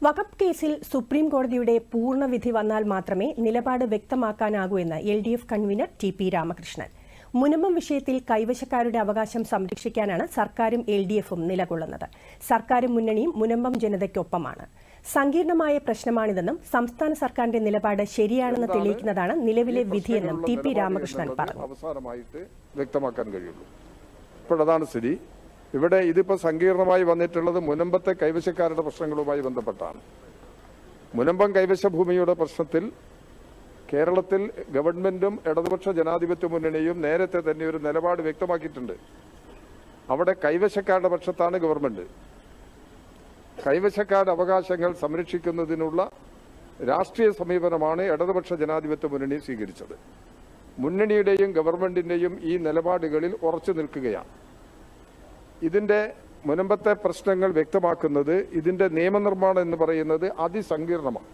വഖഫ് കേസിൽ സുപ്രീം കോടതിയുടെ പൂർണ്ണവിധി വന്നാൽ മാത്രമേ നിലപാട് വ്യക്തമാക്കാനാകൂ എന്ന് LDF convener TP Ramakrishnan. Munambam വിഷയത്തിൽ കൈവശക്കാരുടെ അവകാശം സംരക്ഷിക്കാനാണ് സർക്കാരും LDFും നിലകൊള്ളുന്നത്. സർക്കാരും മുന്നണിയും മുനമ്പം ജനതയ്ക്കൊപ്പമാണ്. സങ്കീർണമായ പ്രശ്നമാണിതെന്നും സംസ്ഥാന സർക്കാരിന്റെ നിലപാട് ശരിയാണെന്ന് തെളിയിക്കുന്നതാണ് നിലവിലെ വിധിയെന്നും TP രാമകൃഷ്ണൻ പറഞ്ഞു. അവസാനമായിട്ട് വ്യക്തമാക്കാൻ കഴിയുള്ളൂ. ഇപ്പോൾ അതാണ് സ്ഥിതി. ഇവിടെ ഇതിപ്പോൾ സങ്കീർണമായി വന്നിട്ടുള്ളത് മുനമ്പത്തെ കൈവശക്കാരുടെ പ്രശ്നങ്ങളുമായി ബന്ധപ്പെട്ടാണ്. മുനമ്പം കൈവശ ഭൂമിയുടെ പ്രശ്നത്തിൽ കേരളത്തിൽ ഗവൺമെന്റും ഇടതുപക്ഷ ജനാധിപത്യ മുന്നണിയും നേരത്തെ തന്നെ ഒരു നിലപാട് വ്യക്തമാക്കിയിട്ടുണ്ട്. അവിടെ കൈവശക്കാരുടെ പക്ഷത്താണ് ഗവൺമെന്റ്. കൈവശക്കാരുടെ അവകാശങ്ങൾ സംരക്ഷിക്കുന്നതിനുള്ള രാഷ്ട്രീയ സമീപനമാണ് ഇടതുപക്ഷ ജനാധിപത്യ മുന്നണി സ്വീകരിച്ചത്. മുന്നണിയുടെയും ഗവൺമെന്റിന്റെയും ഈ നിലപാടുകളിൽ ഉറച്ചു നിൽക്കുകയാണ്. ഇതിന്റെ മുനമ്പത്തെ പ്രശ്നങ്ങൾ വ്യക്തമാക്കുന്നത് ഇതിന്റെ നിയമനിർമ്മാണം എന്ന് പറയുന്നത് അതിസങ്കീർണമാണ്.